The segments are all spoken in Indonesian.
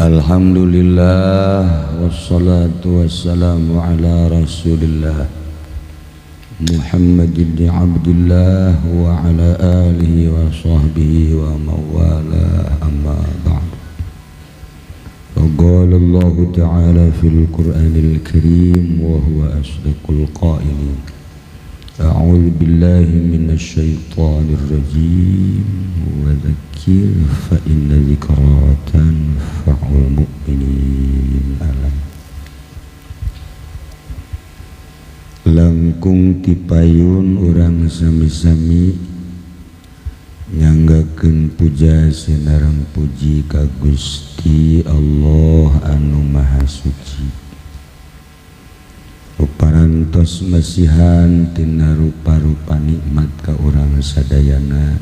Alhamdulillah wassalatu wassalamu ala rasulillah Muhammad ibn Abdullah wa ala alihi wa sahbihi wa mawala amma ba'd. Qala Allah ta'ala fil Qur'anil Karim wa huwa asdaqul qailin. A'udzu billahi minasy syaithanir rajim. Wa dzakir fa inna dzikra tanfa'ul mu'minin. Langkung tipayun urang sami-sami nyanggakeun puja sinareng puji ka Gusti Allah anu Maha Suci. Parantos masihan tina rupa-rupa nikmat ka urang sadayana,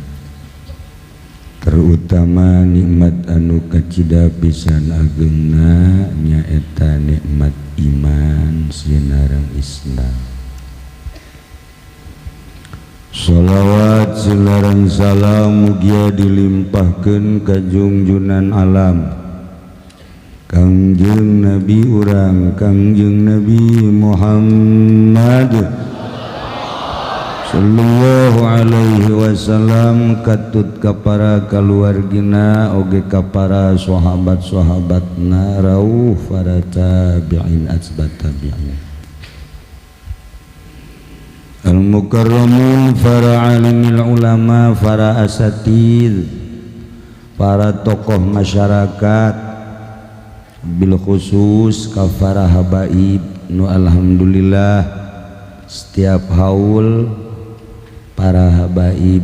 terutama nikmat anu kacida pisan ageungna nyaeta nikmat iman sinareng Islam. Shalawat sinareng salam mugia dilimpahkeun ka junjunan alam Kangjeng Nabi urang Kangjeng Nabi Muhammad sallallahu alaihi wasallam, katut ka para kaluargina oge ka para sahabat-sahabatna rauh para tabi'in asbat tabi'in al-mukarramun para alimil ulama para asatid para tokoh masyarakat bil khusus ka para habaib nu alhamdulillah setiap haul para habaib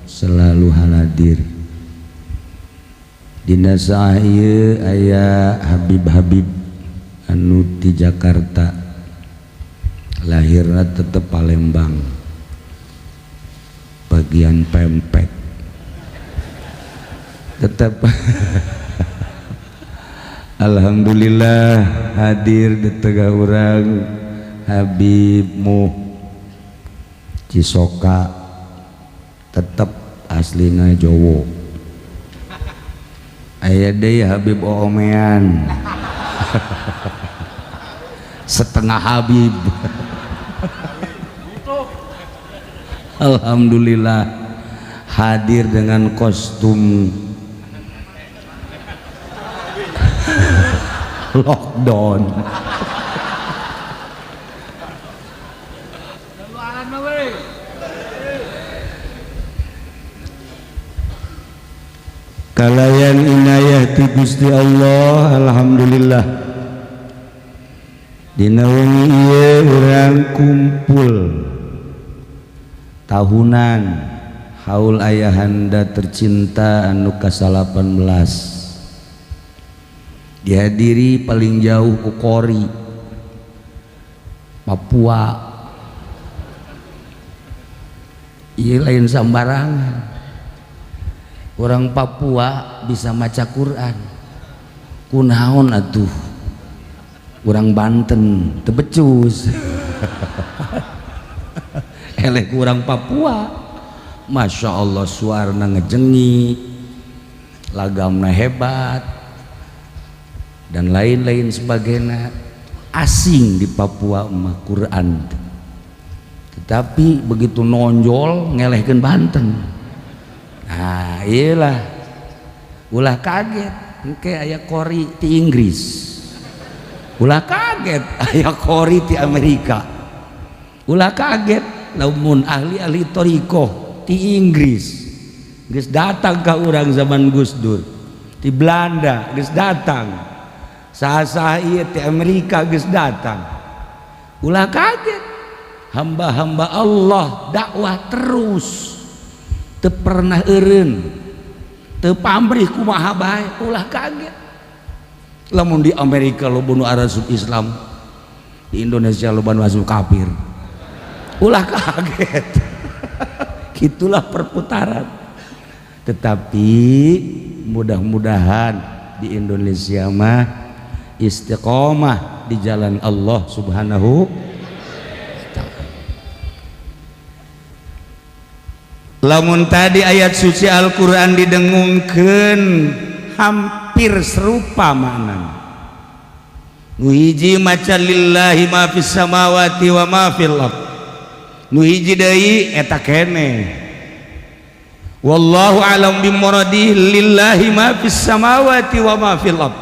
selalu hadir. Dina saah ieu aya habib-habib anu ti Jakarta, lahirna tetep Palembang bagian pempek tetep alhamdulillah hadir di tengah urang Habib Muh Cisoka, tetep aslina Jowo. Aya deui Habib Oomean setengah Habib alhamdulillah hadir dengan kostum lockdown. Kalayan inayah ti Gusti Allah alhamdulillah dina wengi ieu urang kumpul tahunan haul ayahanda tercinta anu ka-18 dihadiri paling jauh ku Kori Papua. Ieu lain sambarangan, orang Papua bisa maca Quran, kunaon atuh urang Banten teu becus eleh ku urang Papua Masya Allah suarna ngejengik, lagamna hebat dan lain-lain sebagainya. Asing di Papua mah Quran, tetapi begitu nonjol ngelehkeun Banten. Nah iyalah ulah kaget engke aya Kori ti Inggris, ulah kaget aya Kori ti Amerika, ulah kaget lamun ahli-ahli thariqah ti Inggris geus datang ka urang zaman Gus Dur, ti Belanda geus datang, saha-saha ieu ti Amerika geus datang. Ulah kaget hamba-hamba Allah dakwah terus teu pernah eureun, teu pamrih kumaha bae. Ulah kaget lamun di Amerika loba nu arasup Islam, di Indonesia loba nu asup kafir. Ulah kaget gitulah perputaran. Tetapi mudah-mudahan di Indonesia mah istiqomah di jalan Allah Subhanahu wa ta'ala. Lamun tadi ayat suci Al-Quran didengungkeun hampir hampir serupa maknanya. Nu hiji maca lillahi ma fis samawati wa ma fil ard, nu hiji deui eta keneh wallahu alam bimuradihi lillahi ma fis samawati wa ma fil ard,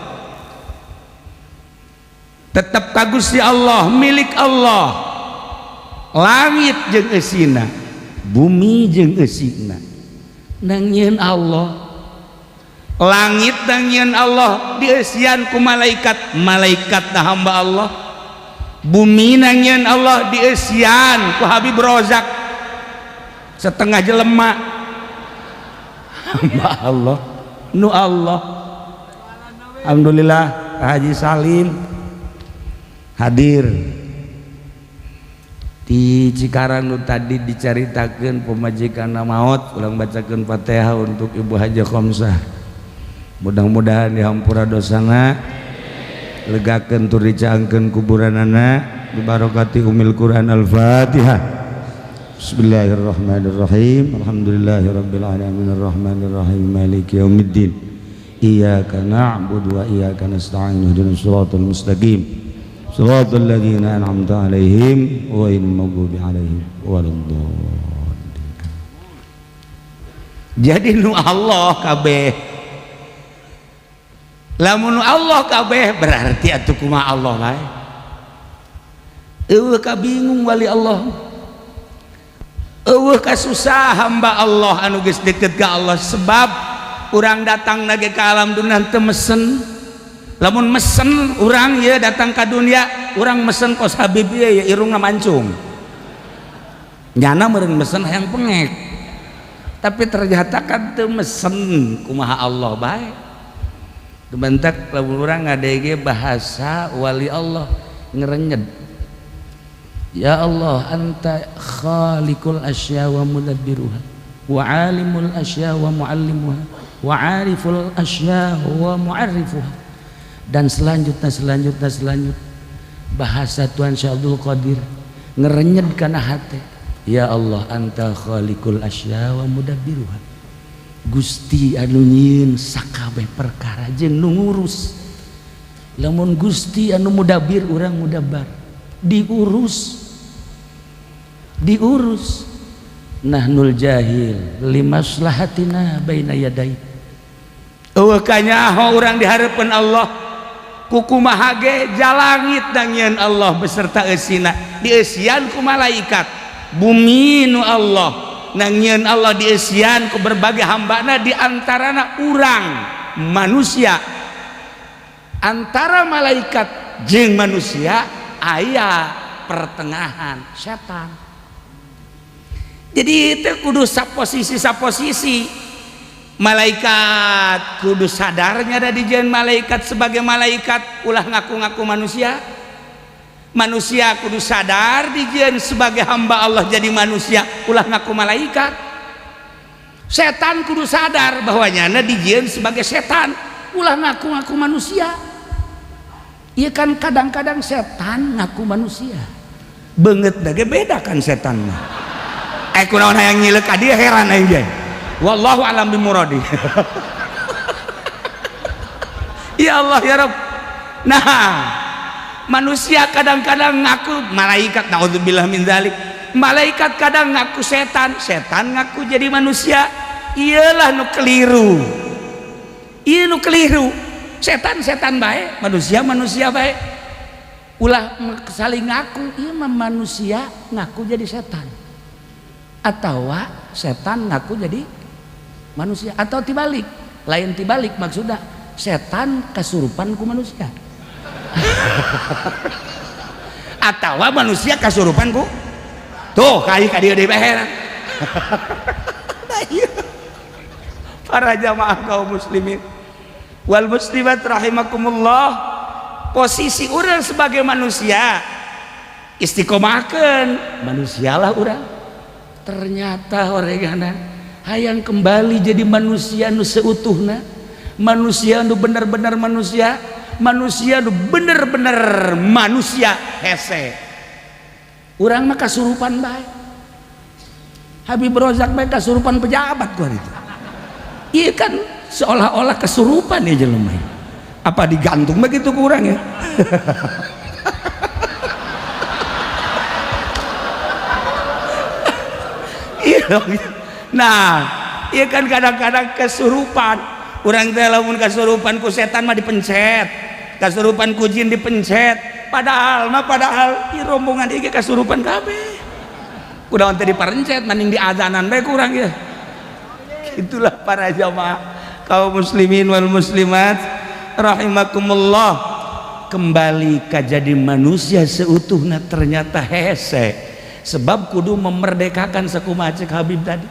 tetap ka Gusti Allah, milik Allah langit jeung eusina, bumi jeung eusina, nangieun Allah. Langit nangieun Allah dieusian ku malaikat, malaikat na hamba Allah. Bumi nangieun Allah dieusian ku Habib Rozak, setengah jelema hamba Allah nu Allah. Alhamdulillah Haji Salim hadir di Cikarang nu tadi dicaritakeun pemajikan maot, ulang bacakeun Fatihah untuk Ibu Haja Komsah. Mudah-mudahan dihampura dosana, legakeun tur dicaangkeun kuburanana bi barokati umil Quran Al-Fatihah. Bismillahirrahmanirrahim. Alhamdulillahirabbil alamin arrahmanir rahim maliki yaumiddin. Iyyaka na'budu wa iyyaka nasta'in ihdinas siratal mustaqim. Siratal ladzina an'amta 'alaihim ghairil maghdubi 'alaihim waladdallin. Jadi nu Allah kabeh, lamun Allah kabeh berarti atuh kumaha Allah lae. Eueuh ka bingung wali Allah, eueuh ka susah hamba Allah anu geus deukeut ka Allah, sebab urang datang nage ka alam dunia teu mesen. Lamun mesen urang ye datang ka dunia, urang mesen kos Habib ye irungna mancung, nyana meureun mesen hayang pengek, tapi ternyata kan teu mesen kumaha Allah bae. Kebentak lamun urang ngadege bahasa wali Allah ngerenyed, ya Allah anta khaliqul asya wa mudabbiruha wa alimul asya wa muallimuha wa ariful asya wa muarrifuha, dan selanjutnya bahasa Tuhan Syekh Abdul Qadir ngerenyed kana hate, ya Allah anta khaliqul asya wa mudabbiruha, Gusti anu nyieun sakabeh perkara jeung nu ngurus. Lamun Gusti anu mudabbir urang mudabbar, diurus. Nahnul jahil limaslahatina baina yaday. Eueuh kanyaho urang dihareupeun Allah ku kumaha ge jalangit nangieun Allah beserta eusina dieusian ku malaikat, bumi nu Allah nangieun Allah dieusian ku berbagai hambana, di antarana urang manusia. Antara malaikat jeung manusia aya pertengahan setan. Jadi itu kudu saposisi. Malaikat kudu sadarnya ada di jeung malaikat sebagai malaikat ulah ngaku-ngaku manusia. Manusia kudu sadar dijieun sebagai hamba Allah jadi manusia ulah ngaku malaikat. Setan kudu sadar bahwanya dijieun sebagai setan ulah ngaku-ngaku manusia. Iya kan kadang-kadang setan ngaku manusia, beungeut da ge beda kan setan mah. Kunaon hayang ngileuk ka dieu heran aing ge. Wallahu alam bimuradi. Ya Allah ya Rabb. Nah, manusia kadang-kadang ngaku malaikat, naudzubillah min dzalik. Malaikat kadang ngaku setan, setan ngaku jadi manusia. Iyalah nu keliru. Ieu nu keliru. Setan bae, manusia bae. Ulah saling ngaku, ieu mah manusia ngaku jadi setan. Atau setan ngaku jadi manusia, atau tibalik. Lain tibalik maksudnya setan kasurupan ku manusia. Atau manusia kasurupan ku tuh kai ka dieu deui heran. Para jamaah kaum muslimin wal muslimat rahimakumullah, posisi urang sebagai manusia istiqomahkeun manusialah urang. Ternyata orangana hayang kembali jadi manusia nu seutuhna, manusia nu bener-bener manusia, manusia nu bener-bener manusia hese. Urang mah kasurupan bae. Habib Rozak bae kasurupan pejabat gua itu. Iya kan seolah-olah kesurupan ya jelema. Apa digantung begitu kurang ya? Nah, iya kan kadang-kadang kesurupan. Orang teh lamun kesurupan ku setan mah dipencet, kesurupan ku jin dipencet. Padahal rombongan ieu kesurupan kabeh. Kudaon teh diparencet mending diazanan bae kurang ya. Itulah para jamaah kaum muslimin wal muslimat rahimakumullah. Kembali ka jadi manusia seutuhna ternyata hese. Sebab kudu memerdekakan sakumaha cek Habib tadi.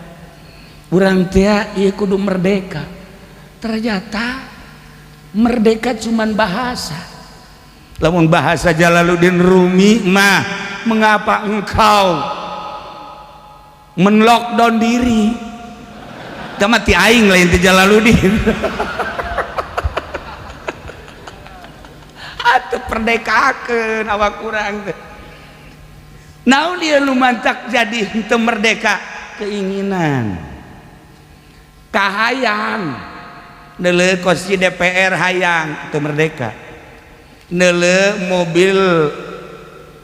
Urang teh ieu kudu merdeka. Ternyata merdeka cuman bahasa. Lamun bahasa Jalaluddin Rumi mah, mengapa engkau men-lockdown diri? Mati aing lain teh Jalaluddin. Atuh perdekakeun awak urang teh. Naon dia lumantak jadi henteu merdeka? Keinginan, kahayang, neuleuh kursi DPR hayang teu merdeka, neuleuh mobil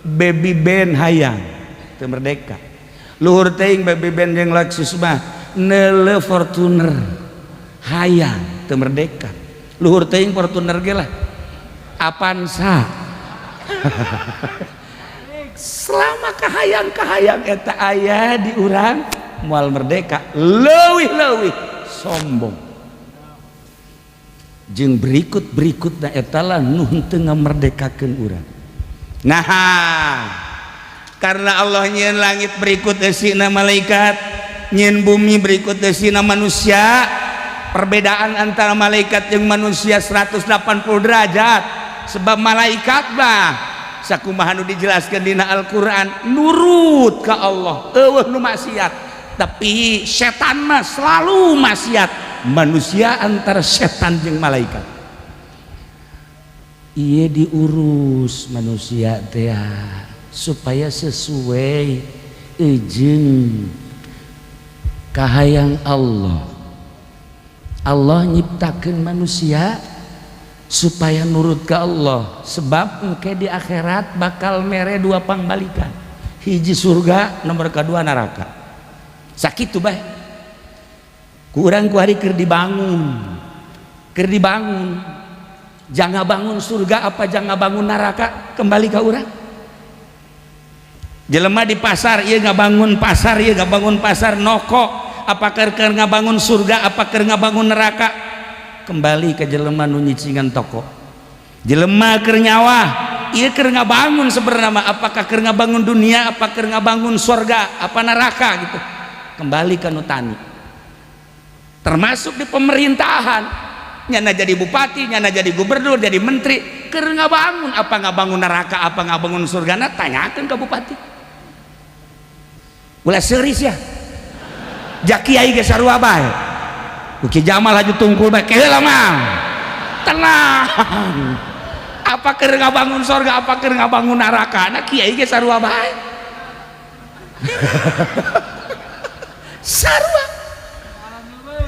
baby band hayang teu merdeka, luhur teuing baby band jeung Lexus mah neuleuh Fortuner hayang teu merdeka, luhur teuing Fortuner ge lah Avanza. Selama kahayang eta aya di urang moal merdeka leuwih-leuwih sombong. Jeung berikut-berikutna eta lah nu henteu ngamerdekakeun urang. Nah, karena Allah nyieun langit berikut eusina malaikat, nyieun bumi berikut eusina manusia, perbedaan antara malaikat jeung manusia 180 derajat. Sebab malaikat mah sakumaha nu dijelaskeun dina Al-Qur'an nurut ka Allah, eueuh nu maksiat. Tapi setan mah selalu maksiat. Manusia antara setan jeung malaikat ieu diurus manusia teh supaya sesuai jeung kahayang Allah. Allah nyiptakeun manusia supaya nurut ke Allah. Sebab engke di akhirat bakal mere dua pangbalikan, hiji surga, nomor kedua neraka. Sakitu bae kurang ku hari keur dibangun jangan bangun surga apa jangan bangun neraka, kembali ke urang. Jelema di pasar ieu ngabangun pasar, ieu ngabangun pasar noko, apa keur ngabangun surga apa keur ngabangun neraka, kembali ke jelema nu nyicingan toko. Jelema keur nyawa ieu keur ngabangun sebenarnya apakah keur ngabangun dunia apa keur ngabangun surga apa neraka gitu, kembali ke nu tani. Termasuk di pemerintahan, nyana jadi bupati, nyana jadi gubernur, jadi menteri, keur ngabangun apa ngabangun neraka apa ngabangun surga, na tanyakeun ke bupati. Ulah seuris ya, jak kiai ge sarua bae, Uki Jamal haju tungkul bae keheula mah tenang. Apa keur ngabangun surga apa keur ngabangun neraka, na kiai ge sarua bae. Sarua.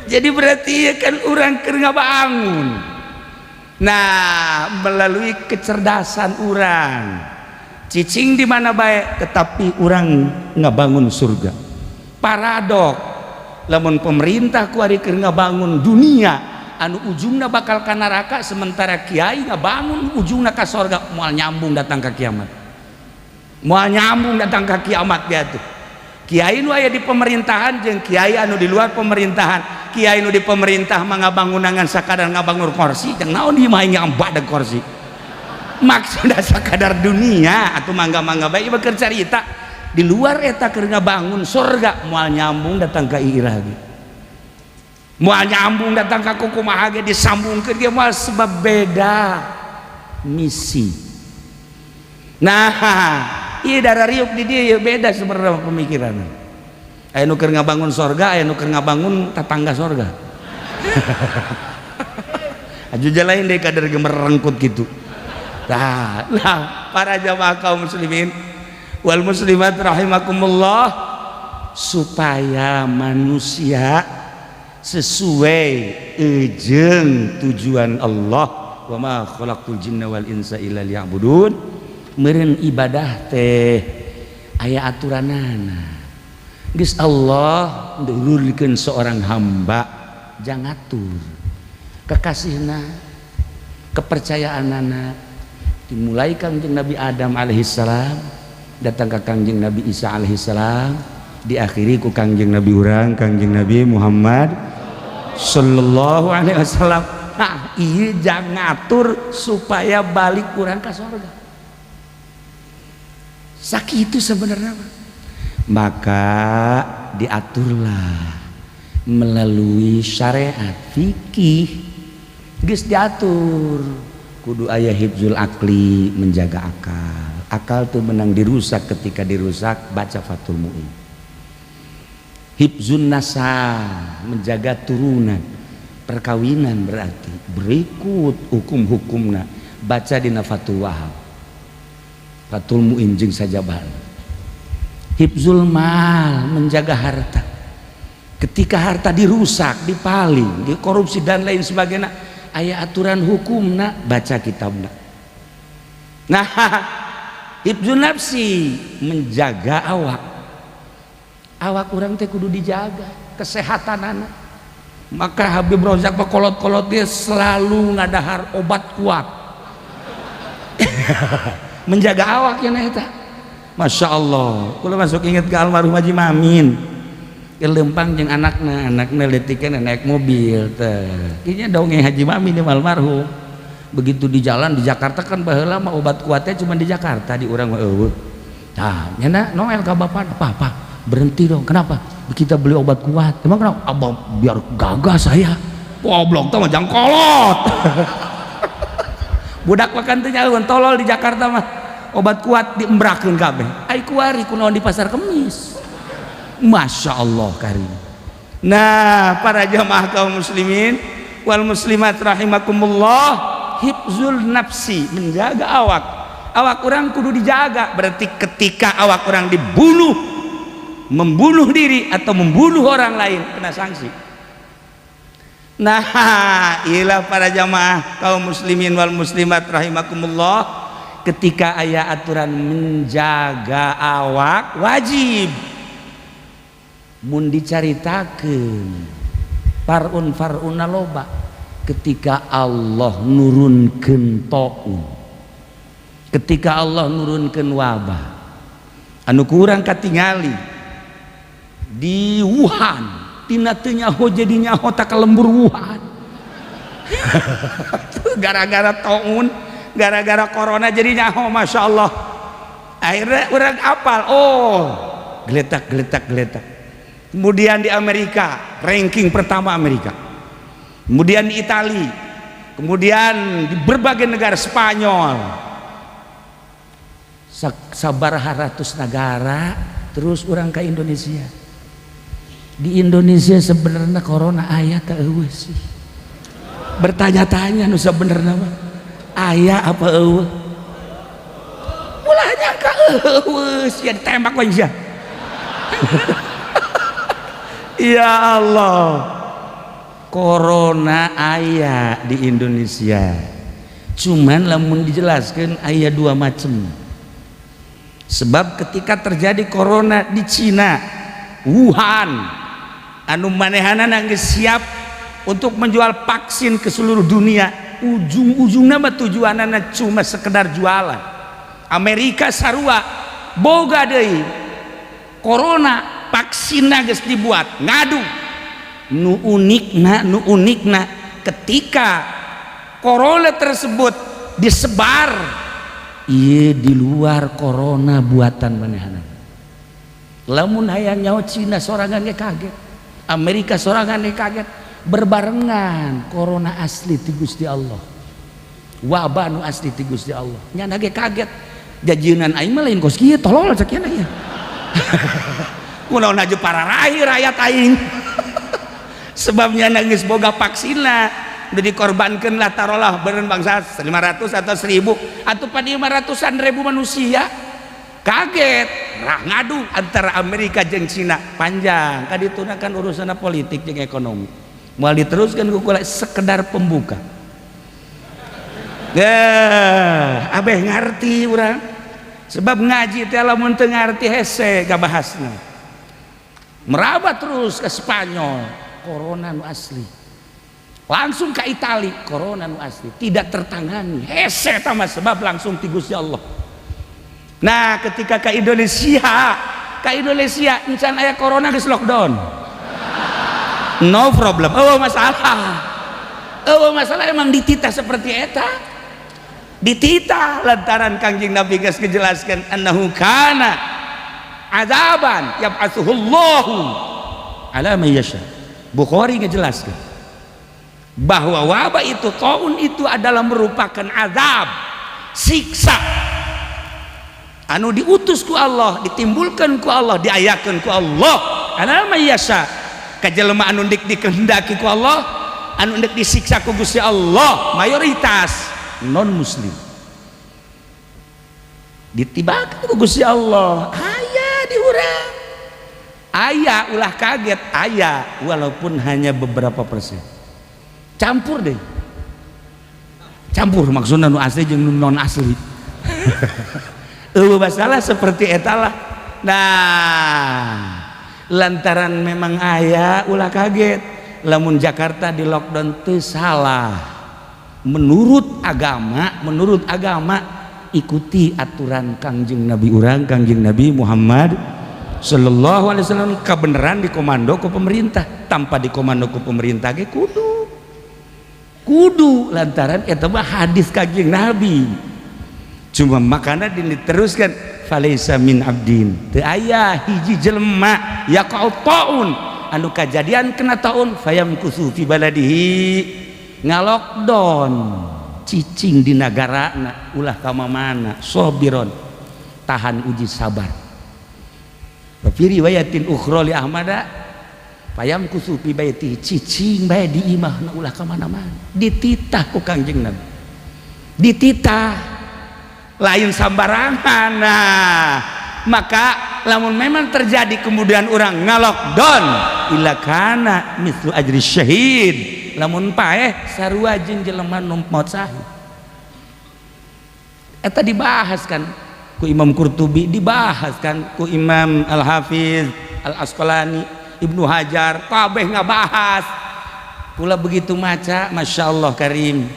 Jadi berarti ya kan orang keur ngabangun. Nah, melalui kecerdasan orang, cicing di mana baik, tetapi orang ngabangun surga. Paradok, lamun pemerintah ku ari keur ngabangun dunia, anu ujungna bakal ka neraka, sementara kiai ngabangun ujungna ka surga, moal nyambung datang ke kiamat. Moal nyambung datang ke kiamat dia tuh. Kiai nu aya di pemerintahan jeung kiai anu di luar pemerintahan. Kiai nu di pemerintah mah ngabangunangan sakadar ngabangun kursi, jeung naon ieu mah nyambak da kursi. Maksudna sakadar dunia atuh mangga-mangga bae ieu keur carita. Di luar eta keur ngabangun surga, moal nyambung datang ka irah ge. Moal nyambung datang ka kumaha ge disambungkeun ge moal sebab beda misi. Nah, iya darah riuk di dia beda sebenarnya pemikiran. Aya nu keur ngabangun sorga, aya nu keur ngabangun tetangga sorga. Ajuja lain deh kadar gemer rengkut gitu. Nah, para jamaah kaum muslimin wal muslimat rahimakumullah, supaya manusia sesuai jeung tujuan Allah, wa ma khalaqtul jinna wal insa illa liya'budun. Meureun ibadah teh aya aturanana. Geus Allah ndulurkeun seorang hamba jangan ngatur kekasihna, kepercayaanana dimulai Kangjeng Nabi Adam alaihissalam datang ke Kangjeng Nabi Isa alaihissalam, diakhiri ku Kangjeng Nabi urang Kangjeng Nabi Muhammad sallallahu alaihi wasallam. Nah, ieu jangan ngatur supaya balik urang ka surga. Sakitu sebenarnya. Maka diaturlah melalui syariat fikih, geus diatur kudu aya hifzul akli, menjaga akal tuh menang dirusak, ketika dirusak baca Fathul Mu'in. Hifzun nasab, menjaga turunan, perkawinan berarti berikut hukum-hukumna baca dina Fathul Wahab, Fathul Mu'in jeung sajabal. Hifzul mal, menjaga harta, ketika harta dirusak, dipaling, dikorupsi dan lain sebagainya aya aturan hukumna baca kitabna. Nah, hifzun nafsi, menjaga awak urang teh kudu dijaga kesehatanana. Maka Habib Rozak pekolot-kolot dia selalu ngadahar obat kuat menjaga awak ya eta. Masya Allah, kalau masuk inget ke almarhum Haji Mamin, lempang jeung anakna letikeun naik mobil teh. Kayaknya dongeng Haji Mamin yang almarhum. Begitu di jalan di Jakarta kan baheula mah obat kuatnya cuma di Jakarta, di urang mah eueuh. Tah, nyana Noel ka bapak, apa berhenti dong. Kenapa? Kita beli obat kuat. Emang kenapa? Abang biar gagah saya. Goblok teh mah jangkolot. Budak makan teh nyaeun tolol di Jakarta mah. Obat kuat diembrakeun kabeh. Ai kuari kunaon di pasar Kemis. Masya Allah karim. Nah, para jamaah kaum muslimin wal muslimat rahimakumullah, hifzul nafsi, menjaga awak orang kudu dijaga. Berarti ketika awak orang dibunuh, membunuh diri atau membunuh orang lain kena sanksi. Nah, inilah para jamaah kaum muslimin wal muslimat rahimakumullah, ketika aya aturan menjaga awak wajib mun dicaritakeun farun loba ketika Allah nurunkeun taun, ketika Allah nurunkeun wabah anu kurang katingali di Wuhan tina teu nyaho jadi nyaho tak kalembur Wuhan gara-gara taun, gara-gara corona jadi nyaho. Masya Allah, akhirnya orang apal, oh geletak. Kemudian di Amerika ranking pertama Amerika, kemudian di Italia, kemudian di berbagai negara, Spanyol, sabaraha ratus negara. Terus orang ke Indonesia. Di Indonesia sebenarnya corona aya teh eueuh sih, bertanya-tanya nu sabenerna mah aya apa eueuh? Ulah nyangka eueuh sia ditembak we sia. Ya Allah. Corona aya di Indonesia. Cuman lamun dijelaskeun aya dua macam. Sebab ketika terjadi corona di Cina, Wuhan, anu manehanana geus siap untuk menjual vaksin ke seluruh dunia, ujung-ujungnya mah tujuanana cuma sekedar jualan. Amerika sarua boga deui corona, vaksinna geus dibuat, ngadu. Nu unikna ketika corona tersebut disebar, ieu di luar corona buatan manehana. Lamun hayang nyaho Cina sorangan ge kaget, Amerika sorangan ge kaget, berbarengan corona asli ti Gusti Allah, wabah nu asli ti Gusti Allah, nyana ge kaget. Jajeunan aing mah lain kos kieu tolol sakieu ya. Kunaon aja para rakyat aing. Sebabnya geus boga vaksina udah dikorbankeun lah, taruhlah beureun bangsa 500 atau 1000 atau pada 500-an ribu manusia. Kaget, rah ngadu antara Amerika jeung Cina panjang. Kadituna kan urusan politik jeung ekonomi. Mau diteruskan kukula sekedar pembuka. Abeh ngarti urang. Sebab ngaji teh lamun teu ngarti hese gabahasna. Merabat terus ke Spanyol, corona nu asli. Langsung ke Itali, corona nu asli, tidak tertangani. Hese tambah sebab langsung ti Gusti Allah. Nah, ketika ke Indonesia encan aya corona geus lockdown. No problem. Oh masalah emang dititah seperti eta. Dititah lantaran Kangjeng Nabi geus ngejelaskeun annahu kana azaban yab'atsuhullahu ala may yasha. Bukhari ngejelaskeun bahwa wabah itu, taun itu adalah merupakan azab, siksa anu diutus ku Allah, ditimbulkan ku Allah, diayakeun ku Allah ala may yasha, ka jelema anu dik dikehendaki ku Allah, anu dik disiksa ku Gusti Allah, mayoritas non muslim ditibakan ku Gusti Allah. Aya di urang, aya ulah kaget, aya walaupun hanya beberapa persen. Campur deh, campur maksudnya nu asli jeung nu non asli. Masalah seperti etalah. Nah, lantaran memang aya ulah kaget lamun Jakarta di lockdown teu salah. Menurut agama ikuti aturan Kangjeng Nabi urang, Kangjeng Nabi Muhammad sallallahu alaihi wasallam. Kebenaran dikomando ku pemerintah, tanpa dikomando ku pemerintah ge kudu lantaran eta mah hadis Kangjeng Nabi. Cuma makana diteruskan falaisa min abdin, teu aya hiji jelema yaqau taun anu kajadian kena taun fayamkusu fi baladihi, ngalokdown cicing di nagarana ulah ka mana sabiron, tahan uji sabar. Fi riwayatin ukhra li Ahmada payam kusupi baiti, cicing bae di imahna ulah ka mana-mana, dititah ku Kangjeng Nabi, dititah lain sambarangan. Nah, maka lamun memang terjadi kemudian orang ngalokdown ila kana mithlu ajri syahid, lamun paeh sarua jeung jelema nu maut syahid. Eta dibahas kan ku Imam Qurtubi, dibahas kan ku Imam Al-Hafiz Al-Asqalani, Ibnu Hajar, kabeh ngabahas. Pula begitu maca, Masya Allah karim,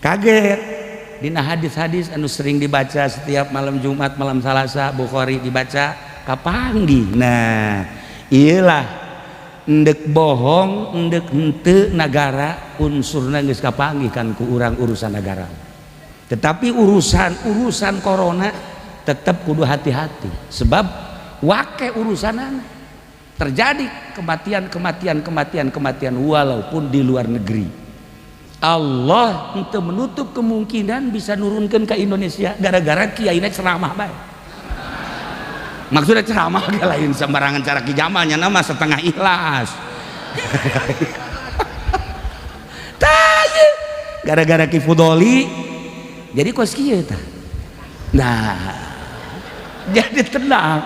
kaget dina hadis-hadis anu sering dibaca setiap malam Jumat, malam Salasa, Bukhari dibaca kapanggi. Nah, iyalah endek bohong, endek henteu negara unsurna geus kapanggih kan ku urang urusan negara. Tetapi urusan corona tetap kudu hati-hati, sebab wake urusanana terjadi kematian walaupun di luar negeri. Allah untuk menutup kemungkinan bisa nurunkan ke Indonesia gara-gara kiainya ceramah baik. Maksudnya ceramah gak lain sembarangan cara kijamannya, nama setengah ikhlas. Gara-gara kifudoli jadi kos kieu tah. Nah, jadi tenang,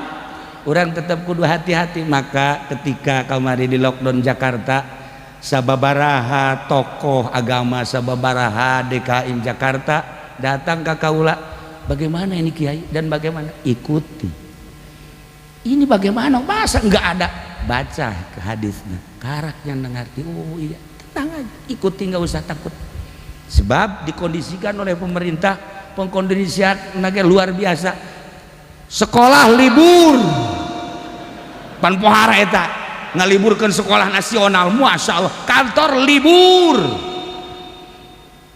orang tetap kudu hati-hati. Maka ketika kamari di lockdown Jakarta, sababaraha tokoh agama, sababaraha DKI Jakarta datang ke kaula, bagaimana ini Kiai dan bagaimana, ikuti ini bagaimana, masa enggak ada, baca ke hadisnya, karaknya ngerti. Oh iya, tenang aja, ikuti, nggak usah takut. Sebab dikondisikan oleh pemerintah, pengkondisian naga luar biasa. Sekolah libur pan pohara eta ngaliburkan sekolah nasional, Masya Allah, kantor libur,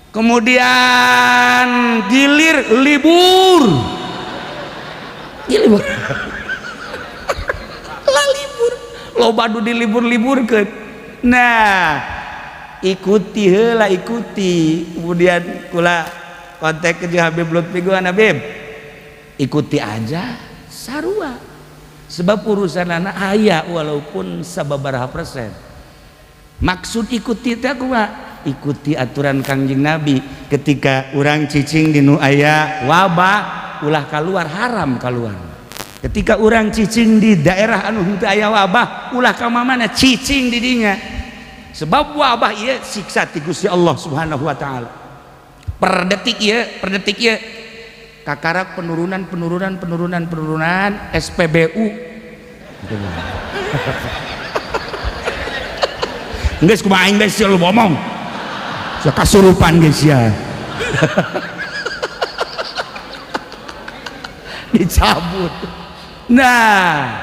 kemudian gilir libur lah libur, loba nu dilibur-liburkeun. Nah, ikuti heula, ikuti. Kemudian kula kontak ke Habib Lutfi Guana, Habib, ikuti aja sarua, sebab urusan anak aya walaupun sababaraha persen. Maksud ikuti teh kumaha? Ikuti aturan Kangjeng Nabi. Ketika orang cicing di nu aya wabah ulah keluar, haram keluar. Ketika orang cicing di daerah anu henteu aya wabah ulah ka mana cicing di dinya. sebab wabah ieu siksa ti Gusti Allah Subhanahu wa taala. Per detik ieu kakarak penurunan SPBU. Geus kumaha aing geus lu ngomong. Kasurupan geus ya. Dicabut. Nah,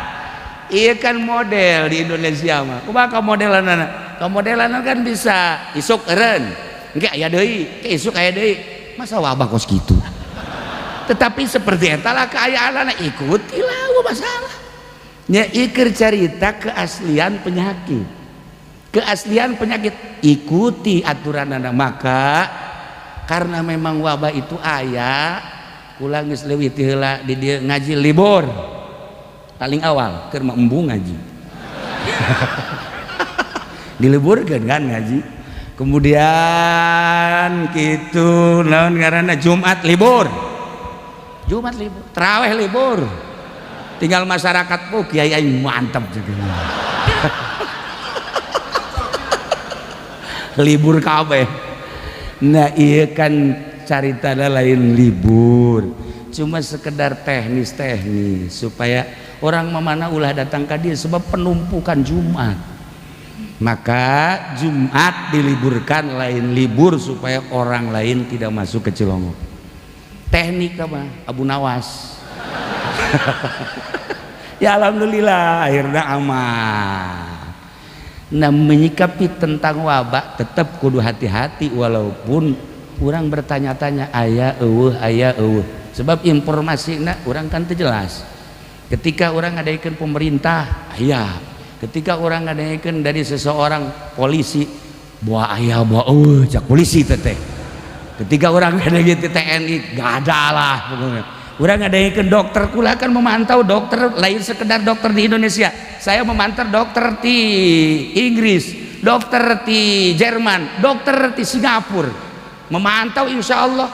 iya kan model di Indonesia mah. Kumaha modelanana? Modelan kan bisa isuk eureun. Engke aya deui, ke isuk aya deui. Masa wabah kos kitu? Tetapi seperti eta lah keayaanana, ikutilah masalah. Nya ikir carita keaslian penyakit. Keaslian penyakit ikuti aturanana, maka karena memang wabah itu aya, ulang geus leuwih ti heula di dieu ngaji libur. Paling awal keur mah embung ngaji. Diliburkeun kan ngaji. Kemudian gitu naon ngaranna Jumat libur. Jumat libur, tarawih libur. Tinggal masyarakat po kiai aing mantap juga. Libur kabeh. Nah iya kan caritana lain libur, cuma sekedar teknis supaya orang memana ulah datang ke dia sebab penumpukan Jumat, maka Jumat diliburkan lain libur supaya orang lain tidak masuk ke Cilongok. Teknik apa? Abu Nawas. Ya alhamdulillah akhirnya aman. Nah menyikapi tentang wabah tetap kudu hati-hati walaupun orang bertanya-tanya aya eueuh sebab informasinya orang kan jelas. Ketika orang ngadaikeun pemerintah aya, ketika orang ngadaikeun dari seseorang polisi bawa aya bawa cak polisi teteh. Ketika orang ngadaikeun TNI gak ada lah pokoknya. Orang ngadaikeun dokter kula kan memantau dokter lain sekedar dokter di Indonesia. Saya memantau dokter di Inggris, dokter di Jerman, dokter di Singapura. Memantau insya Allah.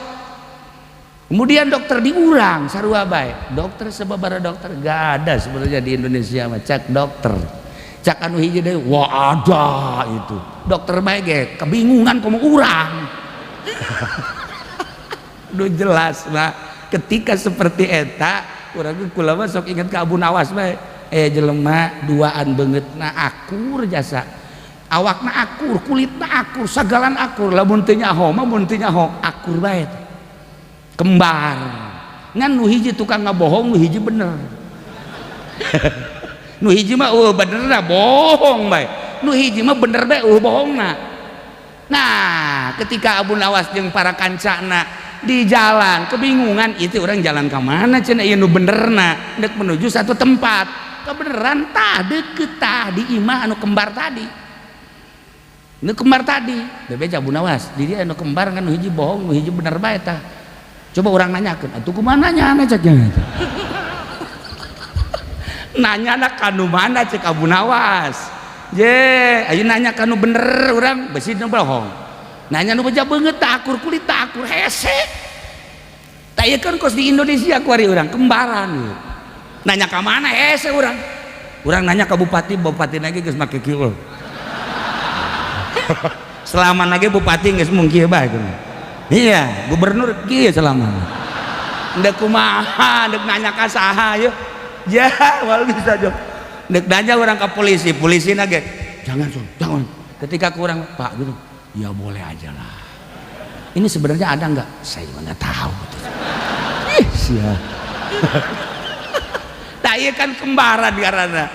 Kemudian dokter diurang sarua bae. Dokter sababaraha dokter gak ada sebenarnya di Indonesia mah cak dokter. Cak anu hiji deui wah ada itu. Dokter bae ge kebingungan komo urang. Duh jelas lah. Ketika seperti eta urang kula mah sok inget ka Abu Nawas bae. Jelema duaan beungeutna akur jasa. Awakna akur, kulitna akur, sagalan akur. Lamun teu nyaho mah mun teu nyaho akur bae. Kembar. Ngan nu hiji tukang ngabohong, nu hiji bener. Nu hiji mah bener dah bohong bae. Nu hiji mah bener bae bohongna. Nah, ketika Abu Nawas jeung para kancana di jalan kebingungan itu orang jalan ke mana cenah ieu nu benerna dek menuju satu tempat kebeneran tah deukeut tah di imah anu kembar tadi nu kembar tadi bebe Abu Nawas di dia anu kembar kan nu hiji bohong nu hiji bener bae tah coba orang nanyakeun atuh kumaha nanyana cek eta nanyana kanu mana cek Abu Nawas je ayeuna nanya kanu bener urang besi nu bohong nanya nu beja beungeut tah akur kulit tah akur hese tah ieu kan kos di Indonesia ku ari urang kembaran nanya ka mana hese urang nanya ka bupati lagi geus make kieu selama lagi bupati geus mung kieu bae iya gubernur kieu selama ndek kumaha ndek nanya ka saha yeuh ya wal bisa jo ndek nanya urang ka polisi nage jangan ketika kurang Pak gitu ya boleh aja lah. Ini sebenarnya ada nggak? Saya nggak tahu. Sia. Nah iya kan kembaran karena.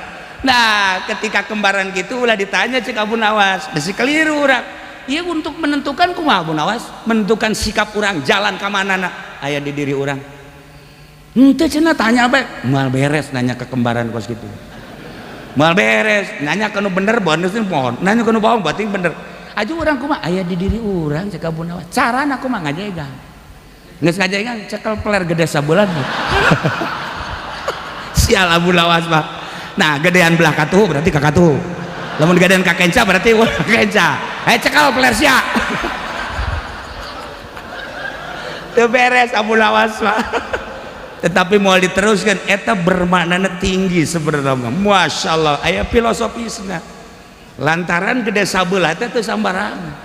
Nah ketika kembaran gitu ulah ditanya cek Abu Nawas, besi keliru orang. Iya untuk menentukan kumaha Abu Nawas, menentukan sikap orang jalan ke mana aya di diri orang. Henteu cenah tanya apa? Mal beres nanya ke kembaran kos gitu. Mal beres nanya ke nu bener bonusnya pohon, nanya ke nu bohong berarti bener. Aju orang kumaha aya di diri orang cek Abu Nawas carana kumaha ngajegang geus ngajegang cekel peler gede sabulan sial Abu Nawas mah nah gedean belah katuh berarti ka katuh lamun gedean ka kenca berarti wah kenca cekel peler sia teu beres Abu Nawas mah tetapi mau diteruskan eta bermakna tinggi sebenarnya Masya Allah aya filosofisna lantaran gede sabelah teh teu sambarangan.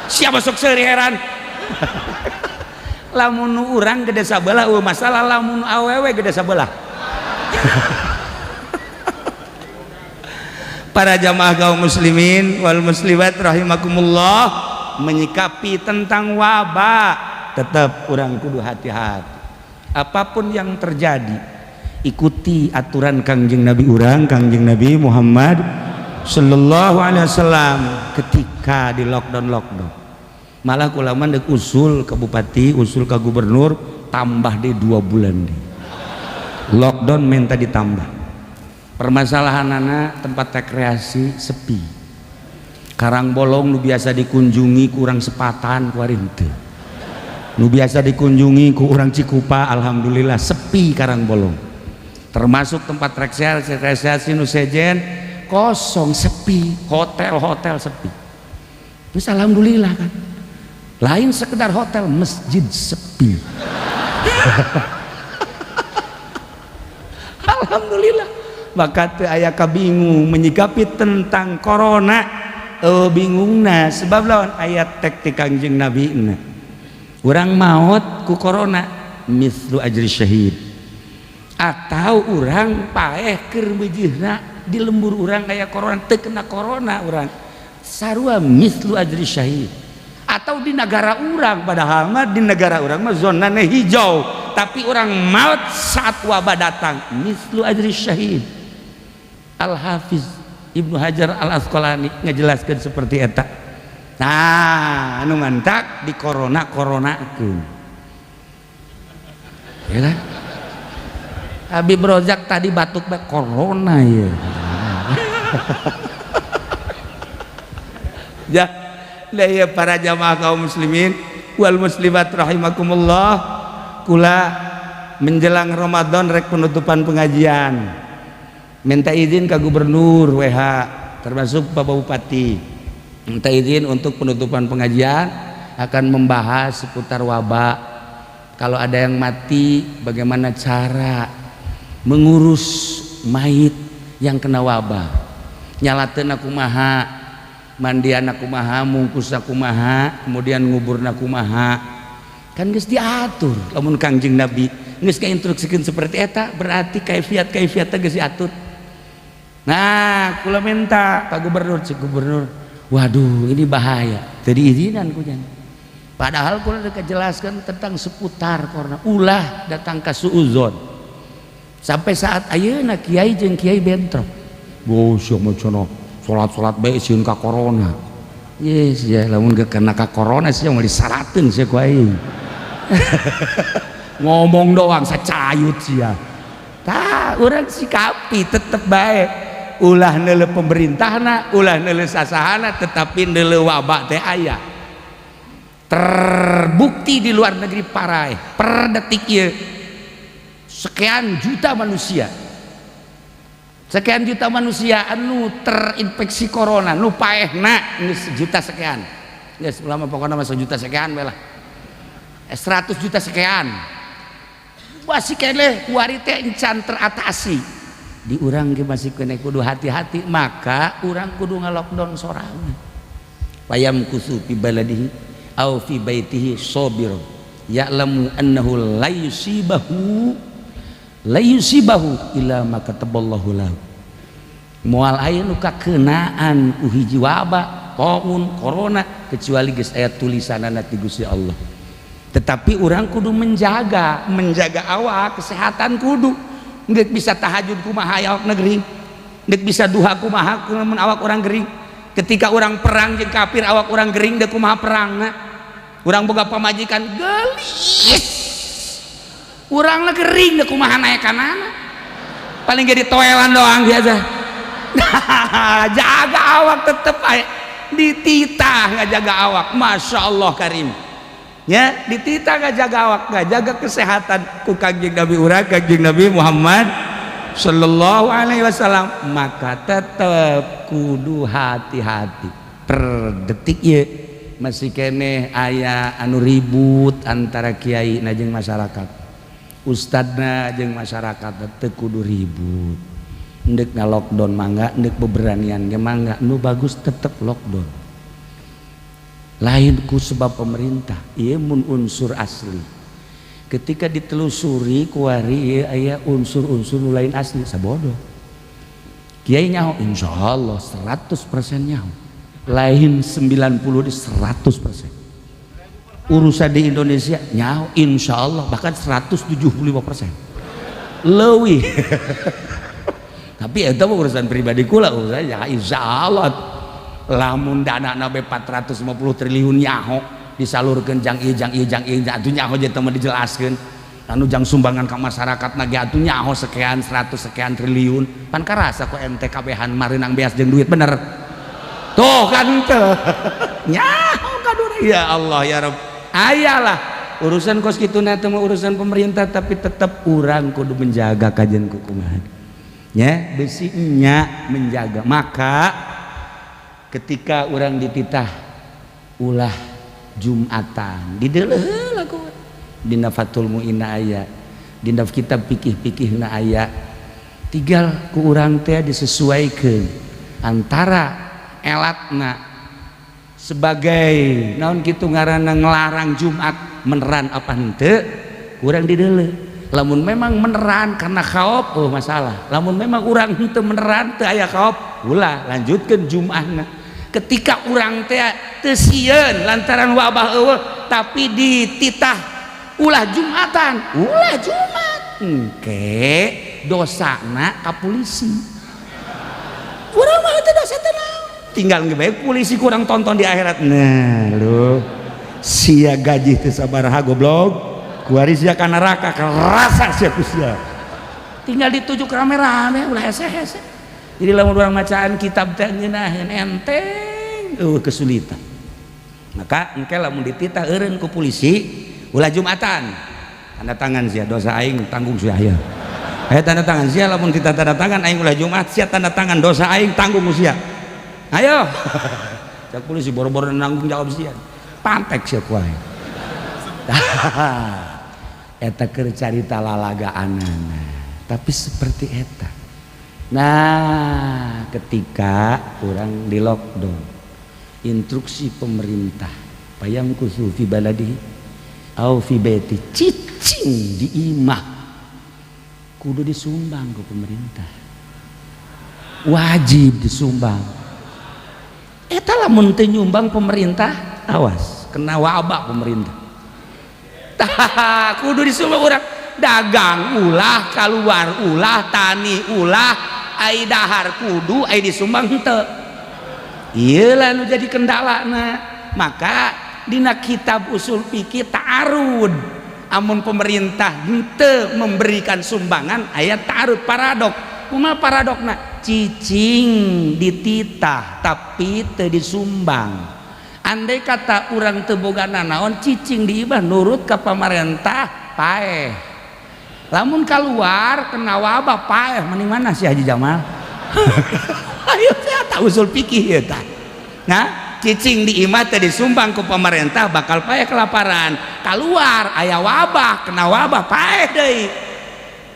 Siapa sok seuri heran. Lamun urang gede sabelah masalah, lamun awewe gede sabelah. Para jamaah kaum muslimin wal muslimat rahimakumullah, menyikapi tentang wabah tetap orang kudu hati-hati. Apapun yang terjadi, ikuti aturan Kangjeng Nabi urang, Kangjeng Nabi Muhammad sallallahu alaihi wasallam ketika di lockdown. Malah ulama dek usul ke bupati, usul ke gubernur, tambah deh 2 bulan deh. Lockdown minta ditambah. Permasalahan anak tempat rekreasi sepi. Karangbolong nu biasa dikunjungi kurang sepatan kuarin teu. Nu biasa dikunjungi ku urang Cikupa alhamdulillah sepi Karangbolong. Termasuk tempat rekreasi nu sejen kosong sepi, hotel sepi. Terus alhamdulillah kan. Lain sekedar hotel, masjid sepi. Alhamdulillah. Maka teu aya kabingung menyikapi tentang corona. Bingungna sebab lawan ayat tek ti Kangjeng Nabi na. Urang maot ku corona mislu ajri syahid. Atau urang paeh keur beujeuhna di lembur urang aya corona teu kena corona urang. Sarua mislu ajri syahid. Atau di negara urang padahal mah di negara urang mah zonana hijau, tapi orang maut saat wabah datang mislu ajri syahid. Al-Hafiz Ibnu Hajar Al-Asqalani ngejelaskan seperti eta. Nah, anu mantak di corona-coronakeun. Ya kan? Habib Rozak tadi batuk bae corona ya. Ya, ya para jamaah kaum muslimin wal muslimat rahimakumullah, kula menjelang Ramadan rek penutupan pengajian. Minta izin ke gubernur WH termasuk Bapak Bupati, minta izin untuk penutupan pengajian akan membahas seputar wabah. Kalau ada yang mati, bagaimana cara mengurus mayit yang kena wabah, nyalateun kumaha, mandian kumaha, mungkus kumaha, kemudian ngubur kumaha, kan geus diatur. Lamun Kangjeng Nabi geus kainstruksikeun seperti eta, berarti kaifiat teh geus diatur. Nah, kula minta Pak Gubernur, Cik Gubernur, waduh ini bahaya, jadi izinan kujan. Padahal kula udah jelaskan tentang seputar corona, ulah datang ke suuzon. Sampai saat ayeuna kiai jeung kiai bentrok. Gosok macono salat bae sieun ka corona. Yes ya, lamun ge kena ka corona sih mau disarateun sia ku aing. Ngomong doang sacayut sia. Tah, urang sikapi tetep bae. Ulah neuleuh pemerintahna, ulah neuleuh sasahana, tetapi neuleuh wabah teh aya. Terbukti di luar negeri paraeh per detik ieu sekian juta manusia anu terinfeksi corona, nu paehna geus juta sekian. Geus ulama pokona mah juta sekian we lah. 100 juta sekian. Masih keneh kuari teh encan teratasi. Di urang ge masih kena kudu hati-hati, maka urang kudu ngalockdown sorangan. Payam kusu fi baladihi au fi baitihi sabir ya'lamu annahu la yusibahu illa ma kataballahu lahu. Moal aya nu kakeunaan ku hiji wabah, taun, corona kecuali geus aya tulisanana ti Gusti Allah. Tetapi urang kudu menjaga awak kesehatan kudu. Nggak bisa tahajud kumaha awak negeri, nggak bisa duha kumaha mun awak orang gering. Ketika orang perang jeung kafir awak orang gering dek kumaha perangna. Urang boga pamajikan gelis, urang gering dek kumaha naekanana. Paling jadi toelan doang biasa. Jaga awak tetep dititah ngajaga awak, masya Allah karim. Ya, ditita gak jaga awak, gak jaga kesehatan ku Kangjeng Nabi urang, Kangjeng Nabi Muhammad sallallahu alaihi wasallam, maka tetap kudu hati-hati. Per detik ya masih kene aya anu ribut antara kiai na jeung masyarakat, ustadna jeung masyarakat teu kudu ribut. ndek na lockdown mangga, ndek beberanian ge mangga, nu bagus tetep lockdown. Lain ku sebab pemerintah, ieu mun unsur asli. Ketika ditelusuri kuari aya unsur-unsur nu lain asli sabodo. Kiai nyaho insyaallah 100% nyaho. Lain 90 di 100%. Urusan di Indonesia nyaho insyaallah bahkan 175%. Leuwih. Tapi itu urusan pribadi kula urusan ya insyaallah lamun dana nabe 450 triliun nyaho disalurkeun jang ieu atuh nyaho jeung teu dijelaskeun anu jang sumbangan ka masyarakat nage atuh nyaho sekian 100 sekian triliun pan karasa ku ente kabehan mareunang beas jeung duit bener tuh kan teu nyaho kadure ya Allah ya Rabb ayalah urusan kos kituna teh urusan pemerintah tapi tetap urang kudu menjaga kajian kukumaha nya besinya menjaga. Maka ketika orang dititah ulah Jumatan dideuleuh heula ku dina Fathul Mu'inna aya dina kitab fikih-fikihna aya tinggal ku urang teh disesuaikeun antara elatna sebagai naon kitu ngaranna ngelarang Jumat meneran apa henteu urang dideuleuh. Lamun memang meneran karena khauf oh masalah. Lamun memang urang henteu meneran teu aya khauf ulah lanjutkeun Jumatna. Ketika urang teh teu sieun lantaran wabah eueuh tapi dititah ulah Jumatan ulah Jumat engke dosana ka polisi. Urang mah teh dosa teh naon tinggal ngebae polisi kurang tonton di akhirat. Nah lu sia gaji teu sabaraha goblok kuaris ya ka neraka kerasa sia ku sia tinggal ditujuk rame-rame ulah hese-hese. Jadi lamun urang macaan kitab teh ngeunaheun enteng kesulitan. Maka engke lamun dititah eureun ku polisi ulah Jumatan tanda tangan sia dosa aing tanggung sia aya tanda tangan sia lamun kita tanda tangan aing ulah Jumat sia tanda tangan dosa aing tanggung sia ayo cak polisi boro-boro nanggung jawab sia pantek sia ku aing eta keur carita lalagaanana tapi seperti eta. Nah ketika orang di lockdown instruksi pemerintah payam kusu fi baladi au fi baiti cicing di imah kudu disumbang ke pemerintah wajib disumbang eta lamun teu nyumbang pemerintah awas kena wabah pemerintah kudu disumbang urang dagang ulah keluar ulah tani ulah ai dahar kudu ai disumbang henteu ieu lah nu jadi kendalana. Maka dina kitab usul fikih ta'arud amun pemerintah henteu memberikan sumbangan aya ta'arud paradok. Kumaha paradokna cicing dititah tapi teu disumbang. Andai kata urang teu boga nanaon cicing diibah nurut ka pamarentah paeh. Lamun keluar kena wabah paeh mending mana si Haji Jamal. Ayo saya tahu usul fikih eta. Nah, cicing di imah teh disumbang ku pemerintah bakal paeh kelaparan. Keluar aya wabah kena wabah paeh deui.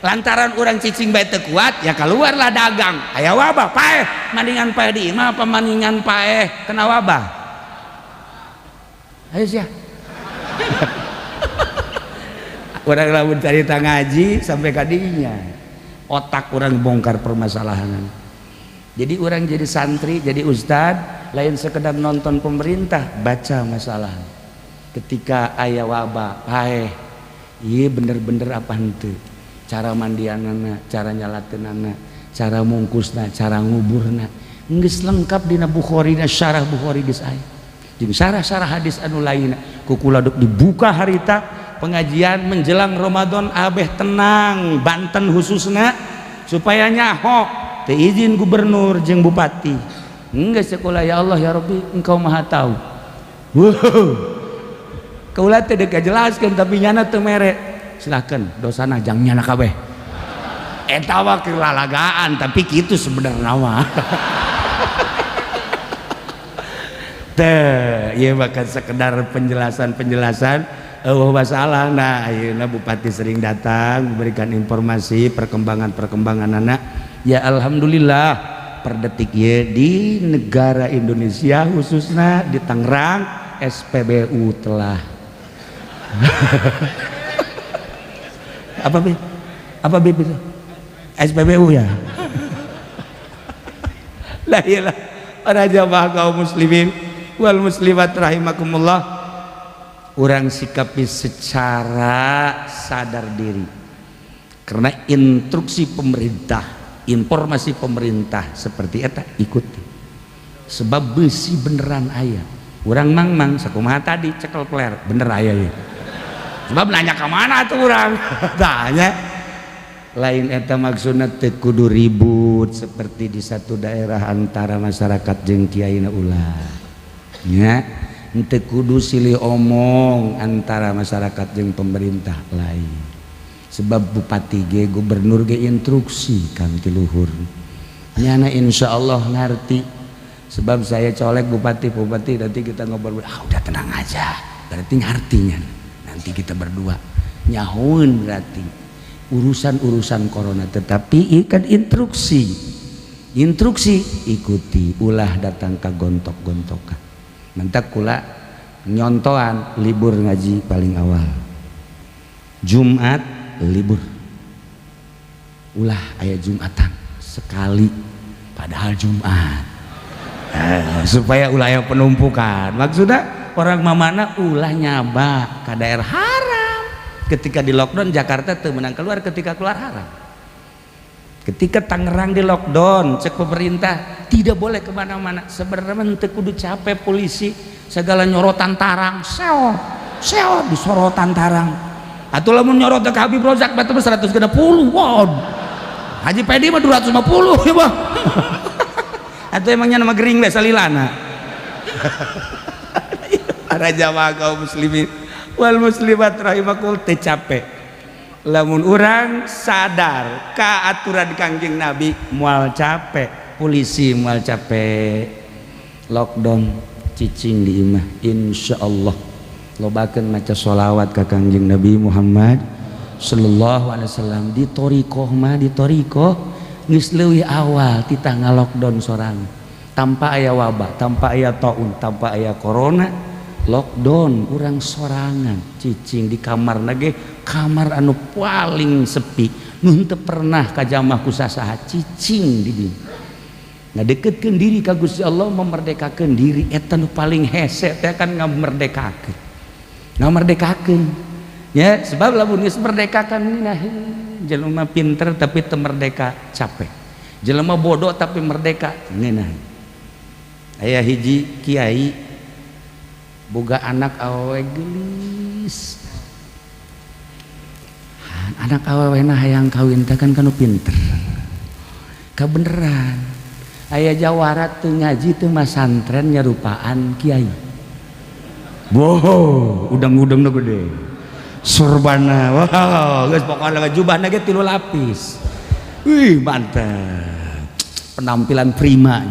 Lantaran urang cicing bae teu kuat ya keluarlah dagang aya wabah paeh mendingan paeh di imah apa mendingan paeh kena wabah. Ayo sia. Urang lamun carita ngaji sampai kadinya otak urang bongkar permasalahan. Jadi urang jadi santri, jadi ustad lain sekedar nonton pemerintah, baca masalah. Ketika aya wabah, paeh, ieu bener-bener apa henteu? Cara mandianana, cara nyalateunana, cara mungkusna, cara nguburna. Geus lengkap dina Bukhari na syarah Bukhari geus aya. Jeung syarah-syarah hadis anu lainna. Kukula duk dibuka harita pengajian menjelang Ramadan abeh tenang Banten khususna supaya nyaho teu izin gubernur jeung bupati. Geus sekolah ya Allah ya Rabbi engkau maha tahu. Wow. Kaula teh deuk jelaskeun tapi nyana teu mere. Silakan dosana jang nyana kabeh. Eta mah kelalagaan tapi kitu sebenarnya mah. Teh ieu mah sekedar penjelasan masalah. Nah ayeuna bupati sering datang memberikan informasi perkembangan anak Ya alhamdulillah per detik ya di negara Indonesia khususnya di Tangerang SPBU telah apa itu SPBU ya. La ilaha para jamaah kaum muslimin wal muslimat rahimakumullah, orang sikapi secara sadar diri karena instruksi pemerintah, informasi pemerintah seperti eta ikuti, sebab besi beneran aya orang mang sakumaha tadi cekel peler bener aya ya, sebab nanya ke mana tuh orang tanya lain eta maksudna teu kudu ribut seperti di satu daerah antara masyarakat jeung kiaina ulah nya, teu kudu silih omong antara masyarakat jeung pemerintah lain, sebab bupati ge gubernur ge instruksi kang ti luhur nyana insyaallah ngarti, sebab saya colek bupati nanti kita ngobrol udah tenang aja berarti ngartinya nanti kita berdua nyahun berarti urusan corona, tetapi ikan instruksi ikuti ulah datang ke gontok-gontokan mentak kula nyontoan libur ngaji paling awal Jumat libur ulah aya Jumatan sekali padahal Jumat supaya ulah aya penumpukan, maksudnya orang mamana ulah nyaba ke daerah haram ketika di lockdown. Jakarta tuh menang keluar ketika keluar haram, ketika Tangerang di lockdown cek pemerintah tidak boleh kemana-mana, sebenarnya teu kudu capek polisi segala nyorotan tarang seo di sorotan tarang atau lamun nyorot ke Habib Rozak batu 160 wow Haji Pedi mah 250 ya bang atau emangnya nama gering deh salilana para jamaah kaum muslimin wal muslimat rahimakumullah teu capek lamun urang sadar ka aturan Kangjeng Nabi moal capek polisi moal capek lockdown cicing di imah insyaallah lobakeun maca sholawat ka Kangjeng Nabi Muhammad sallallahu alaihi wasallam di torikoh geus leuwih awal titah ngalockdown sorang tanpa aya wabah, tanpa aya taun, tanpa aya corona, lockdown urang sorangan cicing di kamar nage kamar anu paling sepi nun teu pernah kajamah ku sasaha cicing di dieu ngadeketkeun diri ka Gusti Allah, memerdekakeun diri eta nu paling hese teh kan ngamerdekakeun ya, sebab lamun geus merdekakan nah jelema pinter tapi teu merdeka capek, jelema bodoh tapi merdeka ngeunah. Aya hiji kiai boga anak awewe geulis, anak awewena hayang kawin teh kan kanu pinter kabeneran aya jawara teu ngaji teu masantren nyarupaan kiai wow udang-udangna gede surbana wow geus pokona jubahna ge 3 lapis wih mantap penampilan prima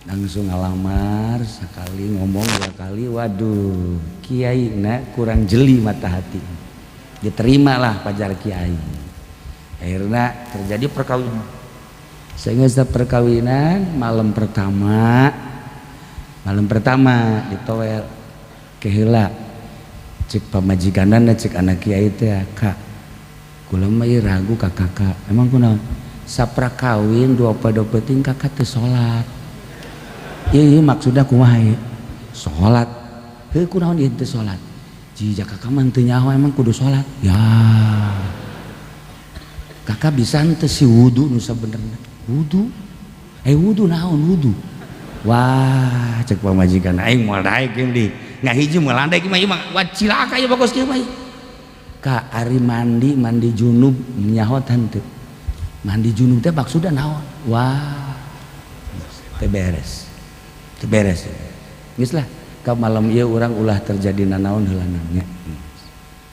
langsung ngalamar sekali ngomong 2 kali waduh kiai na kurang jeli mata hati diterima lah pajar kiai akhirnya terjadi perkawinan sehingga perkawinan malam pertama ditowel keheula cek pamajikanana cek anak kiai teh kak kula mah ragu ka kakak emang kunaon sapra kawin 20 penting kakak teu salat ieu maksudna kumaha ieu salat heuh kunaon ieu teu salat jika kakak mah teu nyaho emang kudu salat ya kakak bisa teu si wudu nu sabenerna wudu naon wudu wah cek pamajikan aing moal daek deui nggak hiji melandai gimana mah wacilaka ya bagus kieu mah ka ari mandi junub nyahotan teu mandi junub teh maksudna naon wah teu beres geus lah ka malam ieu urang ulah terjadi nanaon heula nya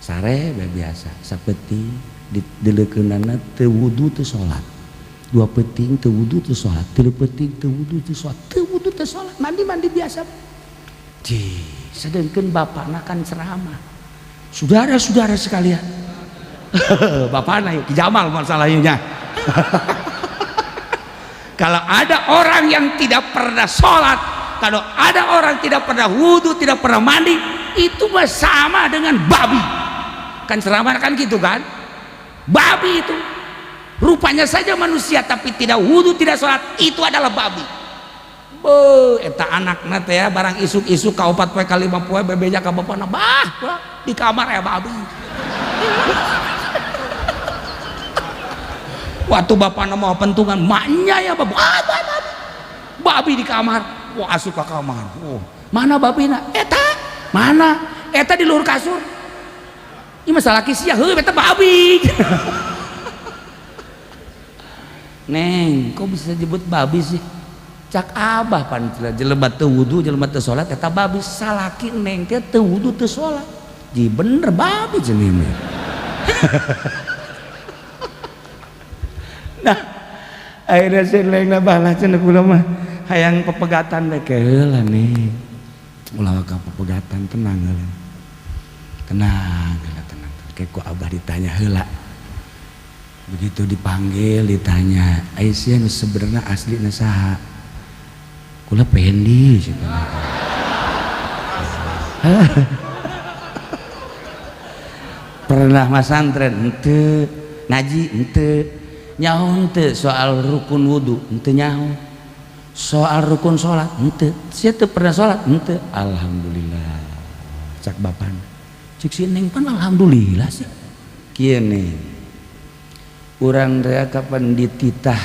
sare bae biasa sapeting dileukeunana teu wudu teu salat 2 peting teu wudu teu salat 3 peting teu wudu teu salat mandi biasa sedangkan bapakna kan ceramah saudara-saudara sekalian bapakna Ki Jamal masalahnya Kalau ada orang yang tidak pernah sholat, kalau ada orang tidak pernah wudhu, tidak pernah mandi, itu sama dengan babi. Kan ceramah kan gitu kan, babi itu rupanya saja manusia tapi tidak wudhu, tidak sholat, itu adalah babi. Eta anak nate ya barang isuk-isuk ka 4 poe ka 5 poe bebeja ka bapana bah di kamar ya babi. Waktu bapana mau pentungan maknya ya babi di kamar. Wah asup ke kamar. Oh, mana babina? Eta mana? Eta di luar kasur. Ini masalah kisah heuh eta babi. Neng, kok bisa disebut babi sih? Cak abah pan jelema teu wudu, jelema teu salat eta babi. Salaki neng teh teu wudu teu salat. Ji bener babi cenah. Nah, akhirnya selengna balah cenah kula mah hayang pepegatan we heula nih. Ulah ka pepegatan tenang heula. Tenang. Kayak ku abah ditanya heula. Begitu dipanggil ditanya, "Aisyah nu sebenarnya aslina saha?" Kula pendi cenah. Pernah masantren henteu, ngaji henteu. Nyaho henteu soal rukun wudu henteu nyaho, soal rukun sholat henteu, sia teu pernah sholat henteu. Alhamdulillah cak bapan cik si neng pan alhamdulillah sih kieu neng urang teh kapan dititah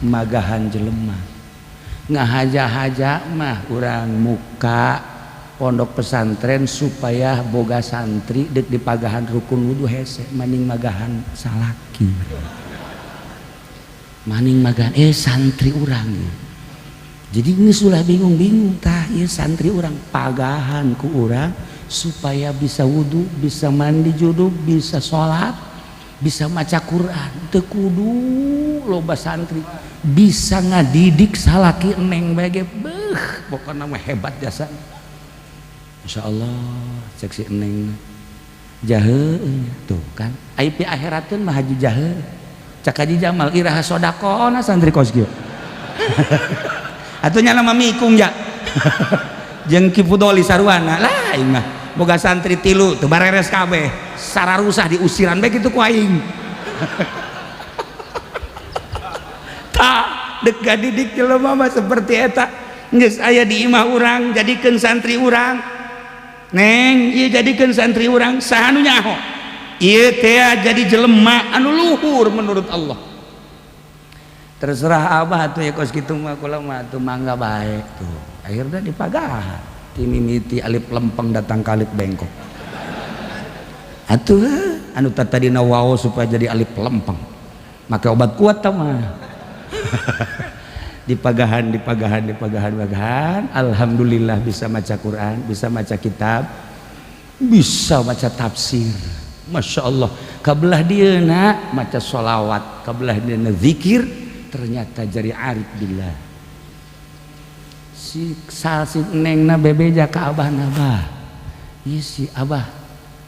magahan jelema ngahaja-haja mah urang muka pondok pesantren supaya boga santri dek di pagahan rukun wudu hese maning magahan salaki maning magan santri urang ya. Jadi geus ulah bingung-bingung tah ieu santri urang pagahan ku urang supaya bisa wudu, bisa mandi junub, bisa sholat, bisa maca Quran. Teu kudu loba santri bisa ngadidik salaki eneng bage beuh pokona mah hebat jasa. Masyaallah cek si eneng jaheu tuh kan ai pi akhirateun mah haji jaheu. Cak Haji Jamal iraha sodakona santri kos kieu. Atunya nama mikung ya. Jeung Ki Fudoli sarwana lah aing mah boga santri 3 teu bareres kabeh. Sararusah diusiran bae kitu ku aing. Tah deuk gadidik jelema mah seperti eta. Geus aya di imah urang jadikeun santri urang. Neng, ieu jadikeun santri urang saha nu nyaho? Ieu teh jadi jelema anu luhur menurut Allah. Terserah abah tuh ya kos kitu mah kula mah tuh mangga bae tuh. Akhirnya dipagahan. Ti mimiti alif lempeng datang ka alif bengkok. Atuh anu tadina wao supaya jadi alif lempeng. Make obat kuat tah mah. Dipagahan. Alhamdulillah bisa maca Quran, bisa maca kitab, bisa maca tafsir. Masya Allah kabelah dia nak maca sholawat kabelah dia nak zikir ternyata jadi arif billah si salsi neng na bebeja ka abah nabah iya si abah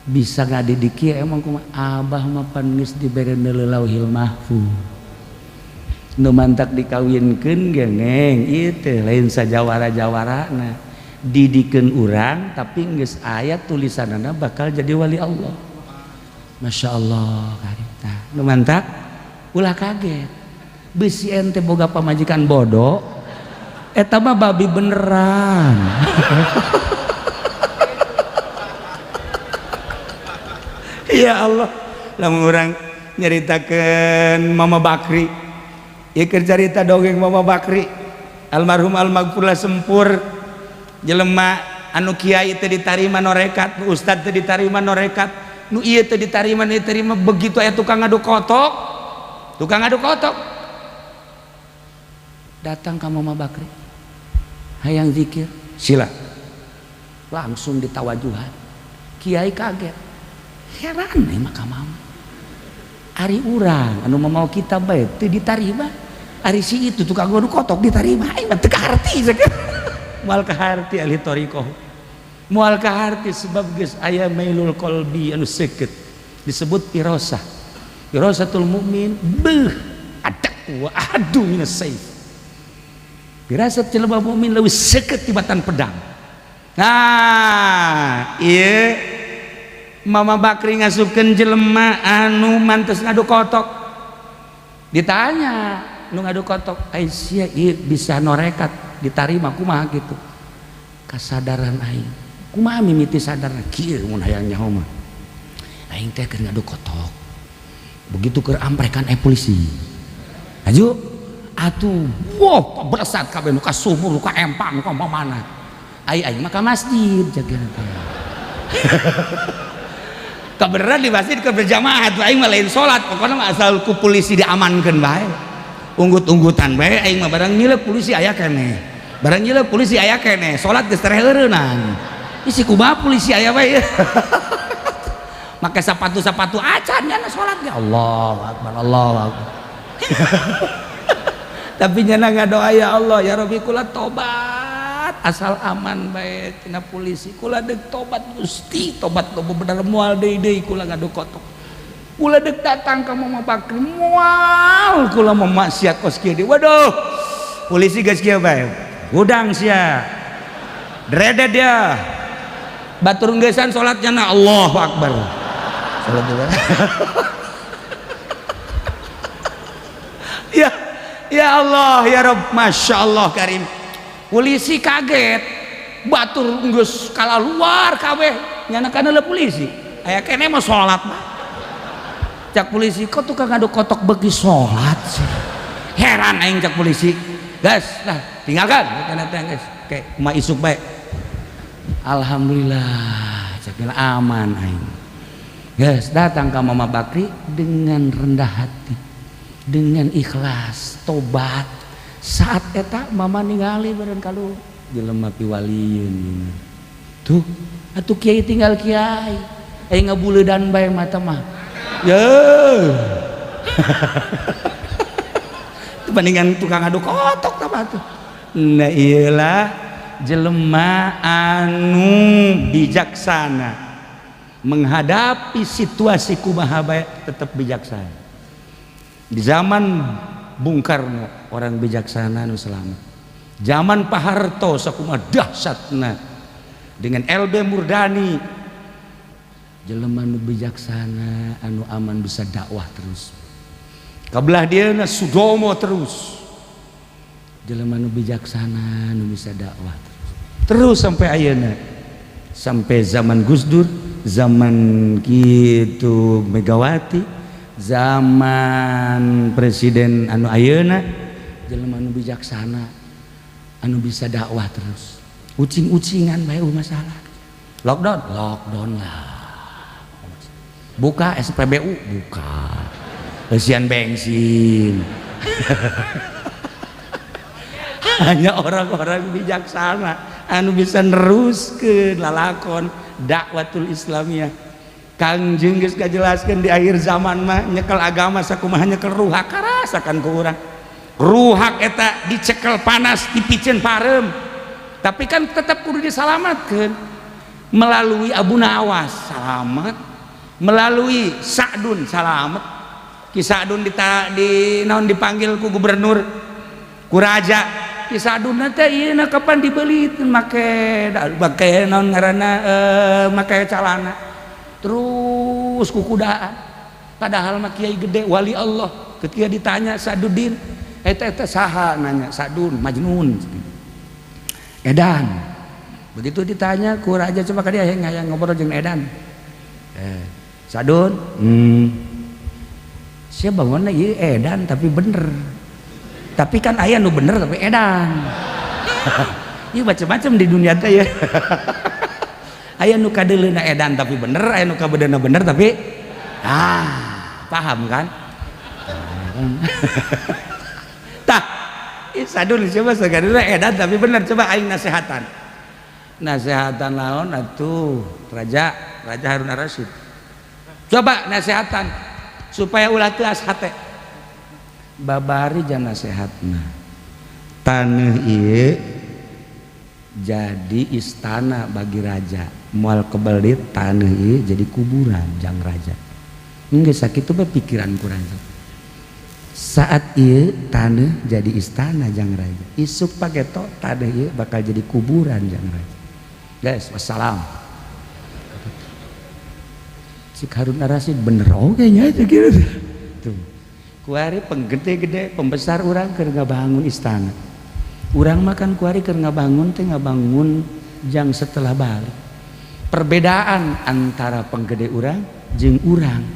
bisa ngadidik ya emang kuma abah mah pan geus dibere neuleuhil mahfuz nu mantak dikawinkeun ge neng ieu teh lain sajawara-jawarana didikeun urang tapi geus aya tulisanana bakal jadi wali Allah. Masya Allah karita nu mantak ulah kaget bisi ente boga pamajikan bodoh eta mah babi beneran. Ya Allah lamun urang nyaritakeun Mama Bakri ieu keur carita dongeng Mama Bakri almarhum almaghfurlah sempur jelema anu kiai teu ditarima norekat nu ustad teu ditarima norekat nu iya teh diterima begitu aya tukang aduk kotok datang ke Mama Bakri hayang zikir sila langsung ditawajuhan kiai kaget heran nih maka mama ari urang anu mau kita bae teu ditarima ari si itu tukang aduk kotok ditarima aing mah teu kaharti moal kaharti ahli thariqah mual kaharti sebab geus aya mailul qalbi anu seukeut disebut firasatul mukmin beuh adak wa adu minas saif Firasat jelema mukmin leuwih seukeut tibatan pedang. Nah, ieu Mama Bakri ngasupkeun jelema anu mantes ngadu kotok. Ditanya nu ngadu kotok, "Ai sia ieu bisa norekat ditarima kumaha kitu?" Kasadaran aing. Kumaha mimiti sadarna kieu mun hayang nyaho mah. Aing teh keur ngadu kotok. Begitu keur amprekan polisi. Aju atuh wow beresat kabeh nu ka sumur nu ka empang nu ka mana. Aing mah ka masjid jageuna teh. Kabeneran di masjid keur berjamaah atuh aing mah lain salat pokona mah asal ku polisi diamankeun bae. Unggut-unggutan bae aing mah barang nyileuk polisi aya keneh. Barang nyileuk polisi aya keneh, salat geus tere heureunan. Isi kumaha polisi aya bae. Make sepatu-sepatu acan nya salat ge Allahu Akbar Allahu Akbar. Tapi nyana ngadoa ya Allah ya Rabbi kula tobat asal aman bae tina polisi kula deuk tobat Gusti tobat nu bener moal deui kula ngadu kotok kula deuk datang ka Mama Bakri moal kula mau maksiat kos kieu deui waduh polisi geus kieu bae udang sia dredet dia batur ngeusan salatnya na Allahu Akbar salat dulu. Ya Allah ya Rabb Masya Allah Karim polisi kaget batur geus kalaluar kabeh nyana kana le polisi aya keneh mah salat mah cak polisi kok tukang ngadu kotok beuki salat sih heran aing cak polisi gas lah tinggalkan kana teh geus oke kumaha isuk bae alhamdulillah cak aman aing gas datang ka Mama Bakri dengan rendah hati dengan ikhlas tobat saat eta mama ningali beren kalau jelema piwalieun tuh atuh kiai tinggal kiai ngabuleudan bae mata mah ye bandingan tukang adu kotok tah tuh nah iyalah jelema anu bijaksana menghadapi situasi kumaha bae tetap bijaksana. Di zaman Bung Karno orang bijaksana nu selamat. Zaman Pak Harto sakumaha dahsyatna dengan LB Murdani jelema nu bijaksana anu aman bisa dakwah terus. Kabelah dieuna Sudomo terus. Jelema nu bijaksana nu bisa dakwah terus sampai ayeuna. Sampai zaman Gus Dur, zaman kitu Megawati, zaman presiden anu ayeuna jelema anu bijaksana anu bisa dakwah terus ucing-ucingan bae masalah lockdown lah buka SPBU buka kesian bensin hanya orang-orang bijaksana anu bisa neruskeun lalakon dakwatul Islamiyah. Kangjeng geus kajelaskeun di akhir zaman mah nyekel agama sakumaha nyekel ruhak karasakan ku urang. Ruhak eta dicekel panas dipicen parem. Tapi kan tetap kudu disalamatkeun melalui Abu Nawas salamet, melalui Sa'dun salamet. Ki Sa'dun naon dipanggil ku gubernur ku raja. Ki Sa'dun teh ieu kapan dibeli make naon ngaranna make calana. Terus kukudaan padahal mah kiai gede wali Allah ketika ditanya Sa'duddin eta saha nanya Sa'dun Majnun Edan begitu ditanya ku raja coba ka dia hayang ngobrol jeung Edan Sa'dun sia bangunna ieu Edan tapi bener tapi kan aya nu bener tapi Edan ieu macam-macam di dunia teh ya aya nu kadeleuna edan tapi bener aya nu kabeudana bener tapi paham kan tah Sa'dun coba sagaduna edan tapi bener coba aing nasehatan naon atuh Raja Harun Ar-Rasyid coba nasehatan supaya ulah teu ashate babari jang nasehatna taneuh ieu jadi istana bagi raja moal kebelit taneuh ieu jadi kuburan jang raja geus sakitu bae pikiran ku raja saat ieu tanah jadi istana jang raja, isuk pageto tanah ieu bakal jadi kuburan jang raja. Guys, wassalam. Si Harun Ar-Rasyid bener oge nya itu gitu. Tuh. Kuari penggede-gede pembesar urang keur ngabangun istana. Urang makan kuari keur ngabangun teh ngabangun jang setelah balik. Perbedaan antara penggede urang jeung urang.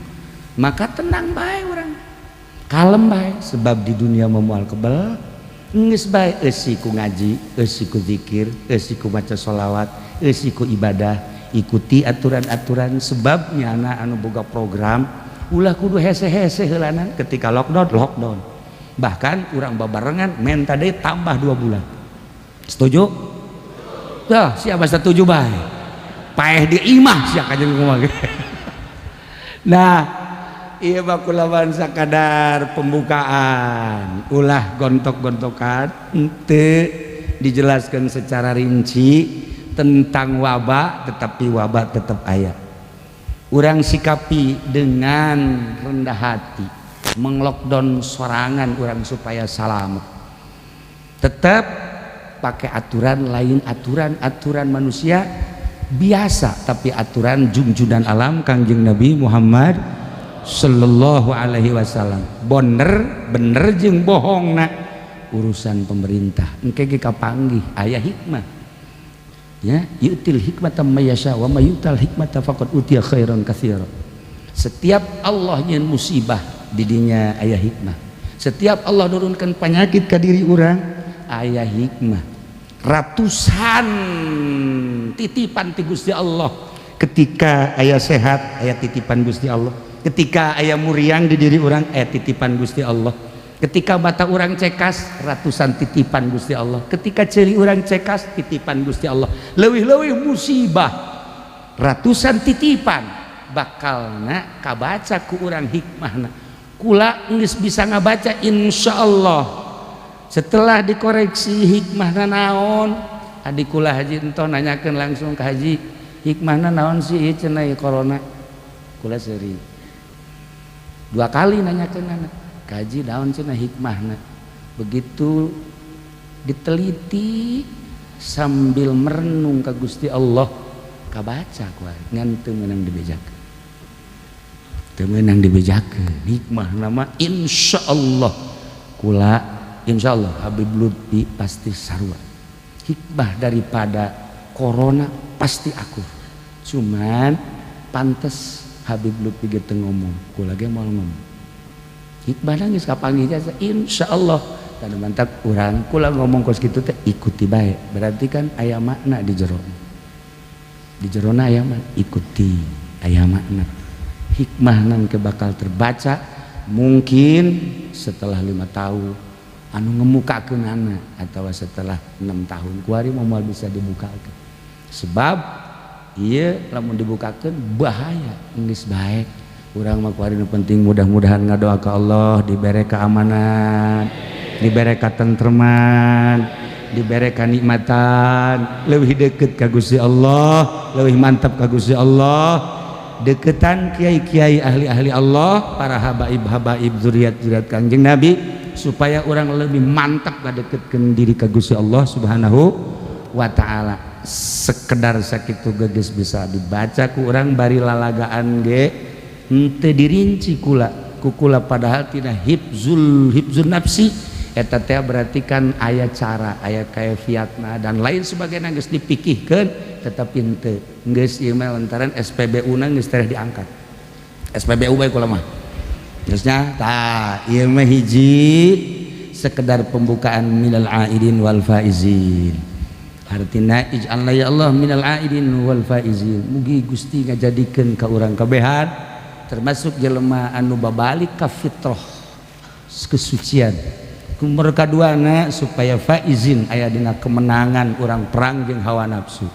Maka tenang bae urang. Kalem bae sebab di dunia memual kebel. Geus bae eusi ku ngaji, eusi ku zikir, eusi ku maca sholawat, eusi ku ibadah. Ikuti aturan-aturan sebab nyana anu boga program ulah kudu hese-hese heulanan ketika lockdown. Bahkan urang babarengan men tadi tambah 2 bulan. Setuju? Tuh, siapa setuju bae? Paeh di imah sia kajeng ngomong. Nah, ieu mah kulawan sakadar pembukaan. Ulah gontok-gontokan teu dijelaskan secara rinci tentang wabah, tetapi wabah tetap aya. Urang sikapi dengan rendah hati, menglockdown sorangan urang supaya salamet. Tetap pakai aturan lain, aturan manusia biasa, tapi aturan junjunan alam Kangjeng Nabi Muhammad sallallahu alaihi wasallam. Bener jeung bohongna urusan pemerintah. Engke ge kapanggih aya hikmah. Ya, yu'til hikmata mayyasha wa may yu'tal hikmata faqad utiya khairan katsira. Setiap Allah nyeun musibah di dinya aya hikmah. Setiap Allah nurunkan penyakit ke diri orang aya hikmah. Ratusan titipan ti Gusti Allah. Ketika aya sehat aya titipan Gusti Allah. Ketika aya muriang di diri orang aya titipan Gusti Allah. Ketika mata orang cekas ratusan titipan Gusti Allah. Ketika ceri orang cekas titipan Gusti Allah. Leuwih-leuwih musibah ratusan titipan bakalna kabaca ku urang hikmahna. Kula geus bisa ngabaca insyaallah. Setelah dikoreksi hikmahna naon? Adik kula haji ento nanyakeun langsung ke haji, hikmahna naon sih ieu cenah corona? Kula seuri 2 kali nanyakeun anak. Kaji daun cenah hikmahna. Begitu diteliti sambil merenung ka Gusti Allah kabaca ku ngan teu meunang dibejakeun. Teu meunang dibejakeun. Hikmahna mah insyaallah kula insyaallah Habib Lutfi pasti sarua. Hikmah daripada corona pasti aku. Cuman pantes Habib Lutfi ge teu ngomong. Kula ge moal ngomong. Hikmah nangis kapanggih jasa insyaallah dan mantap urang kula ngomong kos kitu teh ikuti bae berarti kan aya makna di jero aya makna ikuti aya makna hikmah nang ke bakal terbaca mungkin setelah 5 tahun anu ngemukakeun anak atau setelah 6 tahun kuari moal bisa dibukakeun sebab ieu lamun dibukakeun bahaya geus bae. Urang mah kuari nu penting mudah-mudahan ngadoa ka Allah dibere keamanan, dibere katentreman, dibere kanikmatan, leuwih deukeut ka Gusti Allah, leuwih mantap ka Gusti Allah, deketan kiai-kiai ahli-ahli Allah, para habaib-habaib zuriat-zuriat Kangjeng Nabi supaya orang lebih mantap ngadeketkeun diri ka Gusti Allah Subhanahu wa taala. Sekedar sakitu geus bisa dibaca ku urang bari lalagaan ge henteu dirinci kula kukula padahal tina hifzul nafsi eta teh berarti kan aya cara aya kaifiatna dan lain sebagainya geus dipikihkeun tetapi henteu geus ieu mah lantaran SPBU na geus teh diangkat SPBU bae kula mah geusnya tah ieu mah hiji sekedar pembukaan minal aidin wal faizin artina ij'alna ya Allah minal aidin wal faizin mugi Gusti ngajadikeun ka urang kabehan termasuk jelema anu babalik ka fitrah kesucian nomor kaduana supaya faizin aya dina kemenangan urang perang jeung hawa nafsu